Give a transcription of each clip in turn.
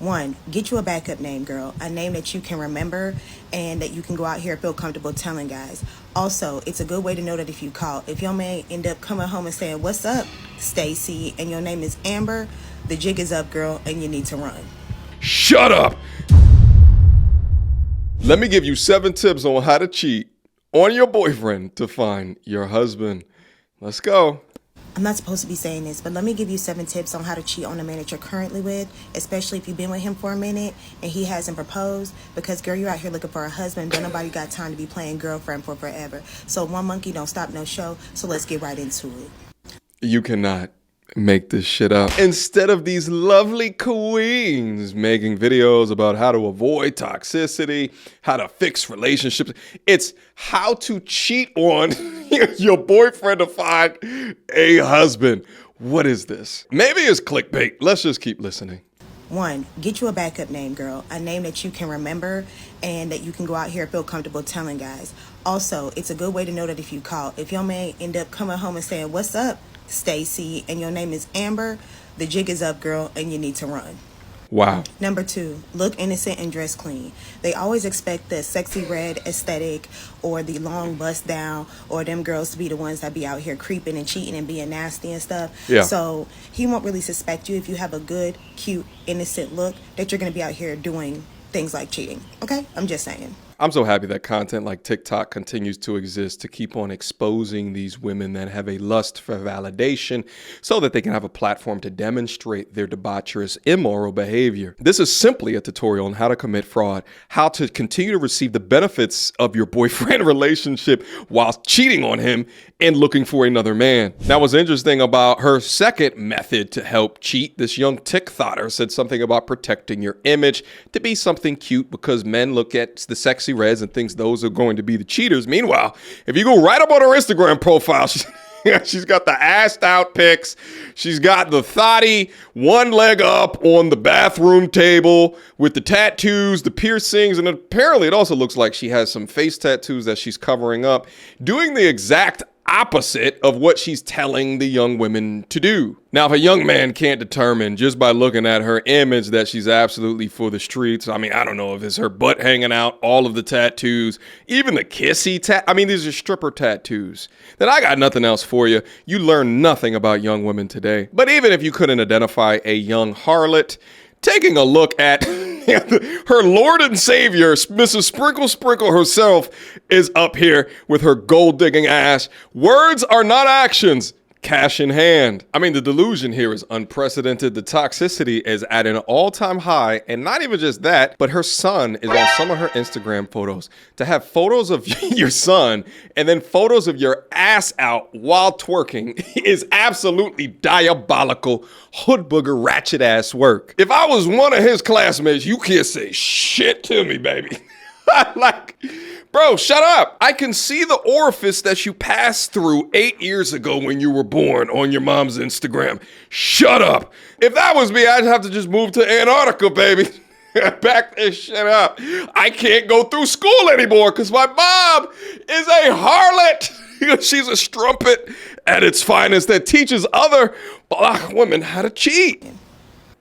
One, get you a backup name, girl. A name that you can remember and that you can go out here and feel comfortable telling guys. Also, it's a good way to know that if you call, if your man end up coming home and saying, "What's up, Stacy?" and your name is Amber, the jig is up, girl, and you need to run. Shut up! Let me give you 7 tips on how to cheat on your boyfriend to find your husband. Let's go. I'm not supposed to be saying this, but let me give you 7 tips on how to cheat on the man that you're currently with, especially if you've been with him for a minute and he hasn't proposed, because girl, you're out here looking for a husband, but nobody got time to be playing girlfriend for forever. So one monkey don't stop no show, so let's get right into it. You cannot make this shit up. Instead of these lovely queens making videos about how to avoid toxicity, how to fix relationships, it's how to cheat on your boyfriend to find a husband. What is this? Maybe it's clickbait. Let's just keep listening. One, get you a backup name, girl. A name that you can remember and that you can go out here and feel comfortable telling guys. Also, it's a good way to know that if you call, if your man end up coming home and saying, "What's up, Stacy?" and your name is Amber, the jig is up, girl, and you need to run. Wow. Number 2, look innocent and dress clean. They always expect the sexy red aesthetic or the long bust down or them girls to be the ones that be out here creeping and cheating and being nasty and stuff. Yeah. So he won't really suspect you if you have a good, cute, innocent look that you're going to be out here doing things like cheating. Okay? I'm just saying. I'm so happy that content like TikTok continues to exist to keep on exposing these women that have a lust for validation so that they can have a platform to demonstrate their debaucherous, immoral behavior. This is simply a tutorial on how to commit fraud, how to continue to receive the benefits of your boyfriend relationship while cheating on him and looking for another man. Now, what's interesting about her second method to help cheat, this young TikToker said something about protecting your image to be something cute because men look at the sexy reds and thinks those are going to be the cheaters. Meanwhile, if you go right up on her Instagram profile, she's got the assed out pics. She's got the thotty one leg up on the bathroom table with the tattoos, the piercings, and apparently it also looks like she has some face tattoos that she's covering up, doing the exact opposite of what she's telling the young women to do. Now, if a young man can't determine just by looking at her image that she's absolutely for the streets, I mean, I don't know if it's her butt hanging out, all of the tattoos, even the kissy these are stripper tattoos, then I got nothing else for you. You learn nothing about young women today. But even if you couldn't identify a young harlot, taking a look at her Lord and Savior, Mrs. Sprinkle Sprinkle herself, is up here with her gold-digging ass. Words are not actions. Cash in hand. I mean, the delusion here is unprecedented. The toxicity is at an all-time high. And not even just that, but her son is on some of her Instagram photos. To have photos of your son and then photos of your ass out while twerking is absolutely diabolical, hood booger, ratchet ass work. If I was one of his classmates, you can't say shit to me, baby. Like, bro, shut up. I can see the orifice that you passed through 8 years ago when you were born on your mom's Instagram. Shut up. If that was me, I'd have to just move to Antarctica, baby. Back this shit up. I can't go through school anymore because my mom is a harlot. She's a strumpet at its finest that teaches other black women how to cheat.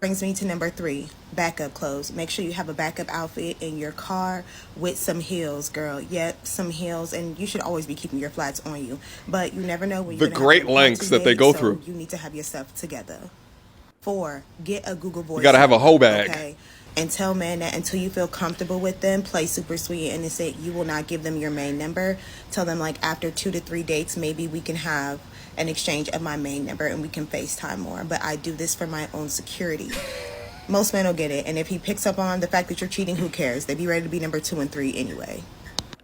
Brings me to number 3, backup clothes. Make sure you have a backup outfit in your car with some heels, girl. Yep, some heels, and you should always be keeping your flats on you. But you never know when you're the great lengths that they go through. You need to have your stuff together. 4, get a Google Voice. You gotta have a hoe bag. Okay. And tell men that until you feel comfortable with them, play super sweet and innocent. You will not give them your main number. Tell them like after 2 to 3 dates, maybe we can have an exchange of my main number and we can FaceTime more. But I do this for my own security. Most men will get it. And if he picks up on the fact that you're cheating, who cares? They be ready to be number 2 and 3 anyway.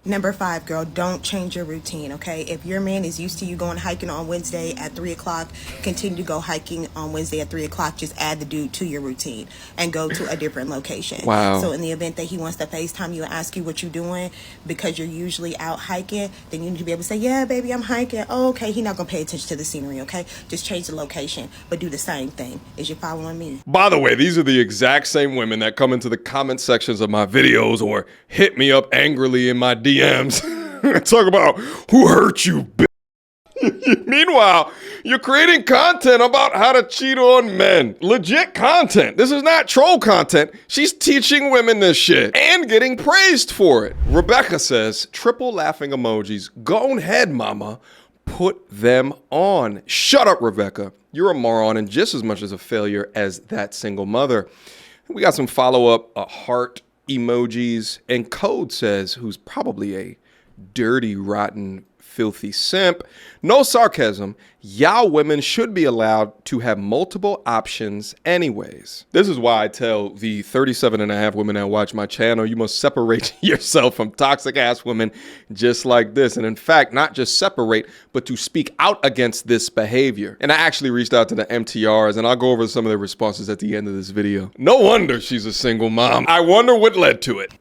Number 5, girl, don't change your routine, okay? If your man is used to you going hiking on Wednesday at 3 o'clock, continue to go hiking on Wednesday at 3 o'clock. Just add the dude to your routine and go to a different location. Wow. So in the event that he wants to FaceTime you and ask you what you're doing because you're usually out hiking, then you need to be able to say, yeah, baby, I'm hiking. Oh, okay, he's not going to pay attention to the scenery, okay? Just change the location, but do the same thing. Is you following me? By the way, these are the exact same women that come into the comment sections of my videos or hit me up angrily in my DMs. Talk about who hurt you, bitch. Meanwhile, you're creating content about how to cheat on men. Legit content. This is not troll content. She's teaching women this shit and getting praised for it. Rebecca says, triple laughing emojis. Go ahead, mama. Put them on. Shut up, Rebecca. You're a moron and just as much as a failure as that single mother. We got some follow-up heart emojis. And Code says, who's probably a dirty, rotten, filthy simp. No sarcasm. Y'all women should be allowed to have multiple options anyways. This is why I tell the 37 and a half women that watch my channel, you must separate yourself from toxic ass women just like this. And in fact, not just separate, but to speak out against this behavior. And I actually reached out to the MTRs and I'll go over some of their responses at the end of this video. No wonder she's a single mom. I wonder what led to it.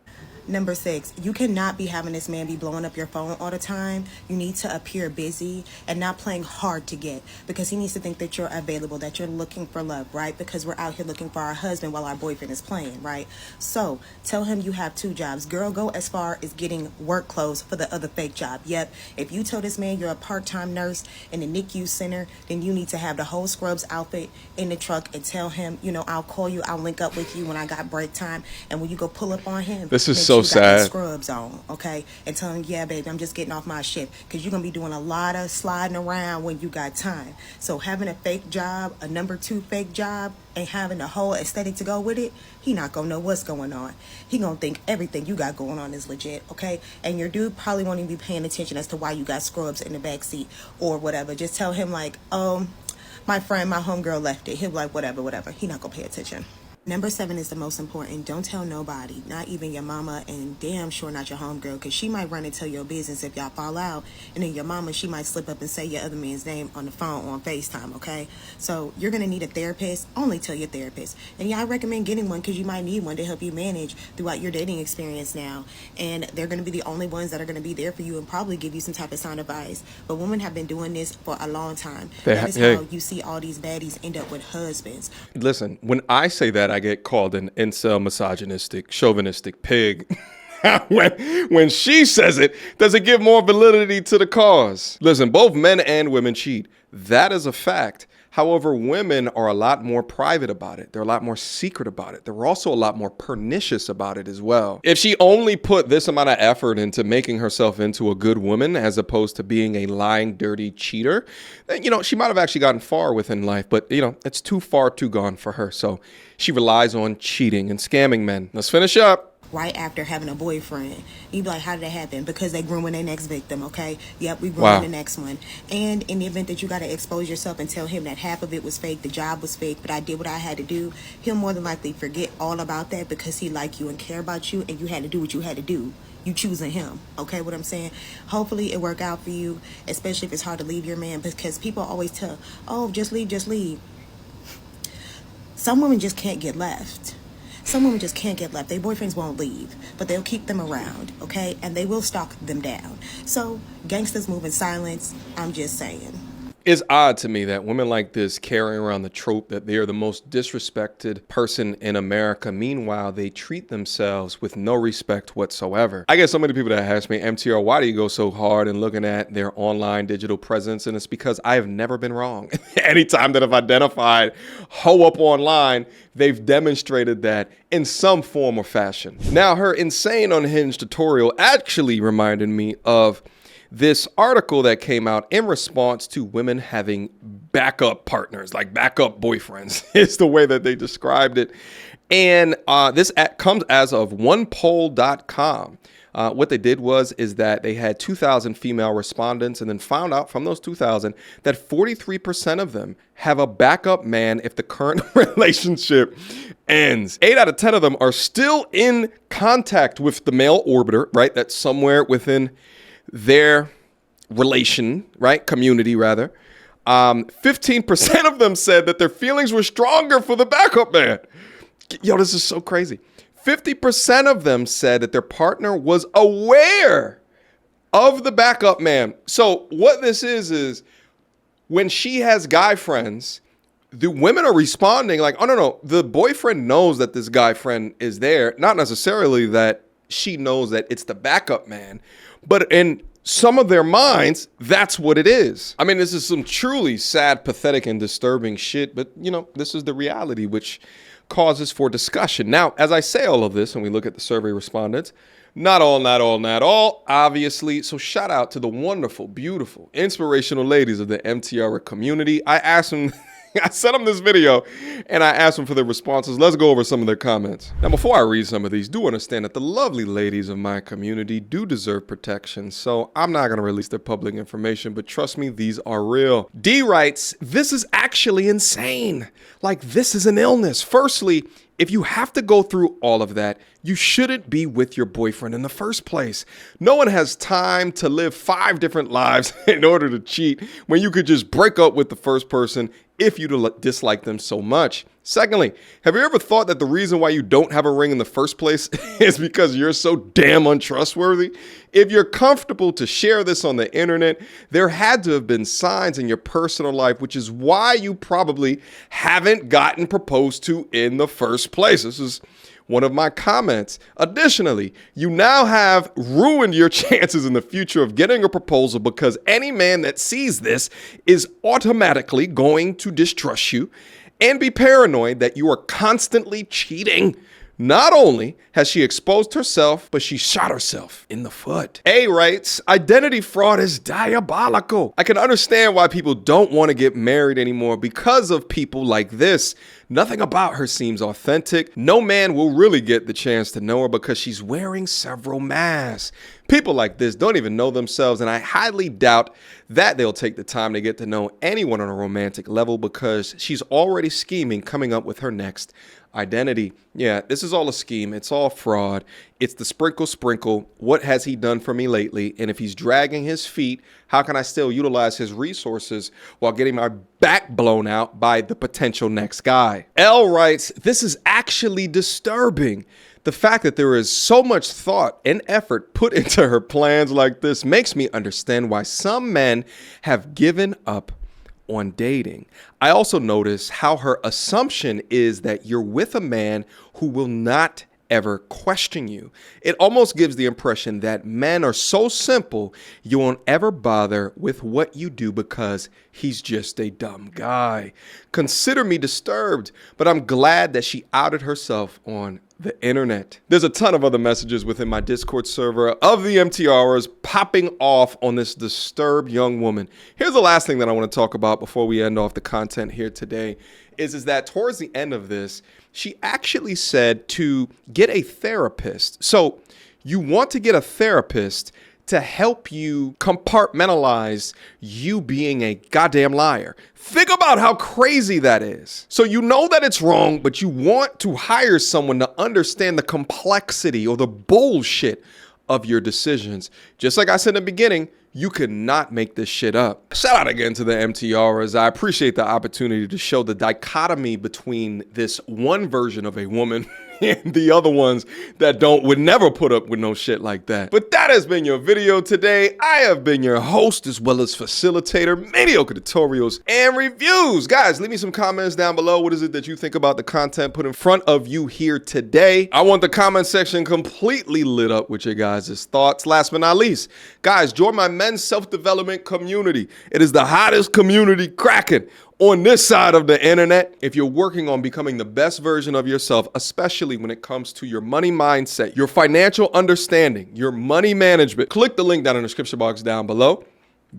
Number 6, you cannot be having this man be blowing up your phone all the time. You need to appear busy and not playing hard to get, because he needs to think that you're available, that you're looking for love, right? Because we're out here looking for our husband while our boyfriend is playing, right? So tell him you have 2 jobs. Girl, go as far as getting work clothes for the other fake job. Yep, if you tell this man you're a part-time nurse in the NICU center, then you need to have the whole scrubs outfit in the truck and tell him, you know, I'll call you, I'll link up with you when I got break time. And when you go pull up on him, this is so sad. Scrubs on, okay, and tell him, yeah, baby, I'm just getting off my shift, because you're gonna be doing a lot of sliding around when you got time. So having a fake job, a number 2 fake job, and having the whole aesthetic to go with it, he not gonna know what's going on. He gonna think everything you got going on is legit, okay? And your dude probably won't even be paying attention as to why you got scrubs in the back seat or whatever. Just tell him like, my friend, my homegirl left it. He'll be like, whatever. He not gonna pay attention. Number 7 is the most important. Don't tell nobody, not even your mama, and damn sure not your homegirl, because she might run and tell your business if y'all fall out, and then your mama, she might slip up and say your other man's name on the phone on FaceTime, okay? So you're going to need a therapist. Only tell your therapist. And yeah, I recommend getting one, because you might need one to help you manage throughout your dating experience now, and they're going to be the only ones that are going to be there for you and probably give you some type of sound advice. But women have been doing this for a long time. That is how you see all these baddies end up with husbands. Listen, when I say that, I get called an incel, misogynistic, chauvinistic pig. when she says it, does it give more validity to the cause? Listen, both men and women cheat. That is a fact. However, women are a lot more private about it. They're a lot more secret about it. They're also a lot more pernicious about it as well. If she only put this amount of effort into making herself into a good woman as opposed to being a lying, dirty cheater, then, you know, she might have actually gotten far within life, but, you know, it's too far too gone for her. So she relies on cheating and scamming men. Let's finish up. Right after having a boyfriend, you'd be like, how did that happen? Because they grooming their next victim, okay? Yep, we grooming the next one. And in the event that you got to expose yourself and tell him that half of it was fake, the job was fake, but I did what I had to do, he'll more than likely forget all about that, because he like you and care about you, and you had to do what you had to do. You choosing him, okay? What I'm saying? Hopefully it work out for you, especially if it's hard to leave your man, because people always tell, oh, just leave, just leave. Some women just can't get left. Some women just can't get left. Their boyfriends won't leave, but they'll keep them around, okay? And they will stalk them down. So gangsters move in silence. I'm just saying. It's odd to me that women like this carry around the trope that they are the most disrespected person in America. Meanwhile, they treat themselves with no respect whatsoever. I get so many people that ask me, MTR, why do you go so hard in looking at their online digital presence? And it's because I have never been wrong. Anytime that I've identified hoe up online, they've demonstrated that in some form or fashion. Now, her insane unhinged tutorial actually reminded me of this article that came out in response to women having backup partners, like backup boyfriends is the way that they described it. And this comes as of onepoll.com. What they did is that they had 2,000 female respondents and then found out from those 2,000 that 43% of them have a backup man if the current relationship ends. 8 out of 10 of them are still in contact with the male orbiter, right? That's somewhere within their relation, right? Community, rather. 15% of them said that their feelings were stronger for the backup man. Yo, this is so crazy. 50% of them said that their partner was aware of the backup man. So what this is when she has guy friends, the women are responding like, oh, no, the boyfriend knows that this guy friend is there. Not necessarily that she knows that it's the backup man, but in some of their minds, that's what it is. I mean, this is some truly sad, pathetic, and disturbing shit, but you know, this is the reality which causes for discussion. Now, as I say all of this, and we look at the survey respondents, not all, obviously. So shout out to the wonderful, beautiful, inspirational ladies of the MTandR community. I asked them, I sent them this video and I asked them for their responses. Let's go over some of their comments. Now, before I read some of these, do understand that the lovely ladies of my community do deserve protection. So I'm not going to release their public information, but trust me, these are real. D writes, this is actually insane. Like, this is an illness. Firstly, if you have to go through all of that, you shouldn't be with your boyfriend in the first place. No one has time to live 5 different lives in order to cheat when you could just break up with the first person if you dislike them so much. Secondly, have you ever thought that the reason why you don't have a ring in the first place is because you're so damn untrustworthy? If you're comfortable to share this on the internet, there had to have been signs in your personal life, which is why you probably haven't gotten proposed to in the first place. This is one of my comments. Additionally, you now have ruined your chances in the future of getting a proposal because any man that sees this is automatically going to distrust you and be paranoid that you are constantly cheating. Not only has she exposed herself, but she shot herself in the foot. A writes, identity fraud is diabolical. I can understand why people don't want to get married anymore because of people like this. Nothing about her seems authentic. No man will really get the chance to know her because she's wearing several masks. People like this don't even know themselves, and I highly doubt that they'll take the time to get to know anyone on a romantic level because she's already scheming coming up with her next identity. Yeah, this is all a scheme. It's all fraud. It's the sprinkle. What has he done for me lately? And if he's dragging his feet, how can I still utilize his resources while getting my back blown out by the potential next guy? L writes, this is actually disturbing. The fact that there is so much thought and effort put into her plans like this makes me understand why some men have given up on dating. I also notice how her assumption is that you're with a man who will not ever question you. It almost gives the impression that men are so simple you won't ever bother with what you do because he's just a dumb guy. Consider me disturbed, but I'm glad that she outed herself on the internet. There's a ton of other messages within my Discord server of the MTRers popping off on this disturbed young woman. Here's the last thing that I want to talk about before we end off the content here today is that towards the end of this, she actually said to get a therapist. So you want to get a therapist to help you compartmentalize you being a goddamn liar. Think about how crazy that is. So you know that it's wrong, but you want to hire someone to understand the complexity or the bullshit of your decisions. Just like I said in the beginning, you could not make this shit up. Shout out again to the MTRers. I appreciate the opportunity to show the dichotomy between this one version of a woman and the other ones that would never put up with no shit like that. But that has been your video today. I have been your host as well as facilitator, Mediocre Tutorials and Reviews. Guys, leave me some comments down below. What is it that you think about the content put in front of you here today? I want the comment section completely lit up with your guys' thoughts. Last but not least, guys, join my men's self-development community. It is the hottest community cracking on this side of the internet. If you're working on becoming the best version of yourself, especially when it comes to your money mindset, your financial understanding, your money management, click the link down in the description box down below.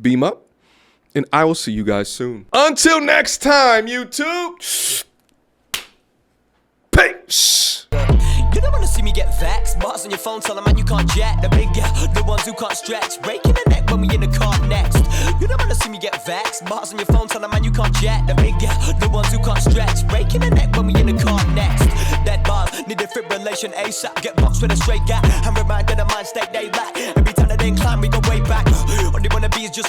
Beam up, and I will see you guys soon. Until next time, YouTube. Peace. You don't wanna see me get vexed. Bars on your phone, tell a man you can't jet. The big the ones who can't stretch. Breaking the neck when we in the car next. You don't wanna see me get vexed. Bars on your phone, tell a man you can't jet. The big the ones who can't stretch. Breaking the neck when we in the car next. Dead bars, need defibrillation ASAP. Get boxed with a straight gap. And reminded of mind state they lack. Every time that they incline, we go way back. All they wanna be is just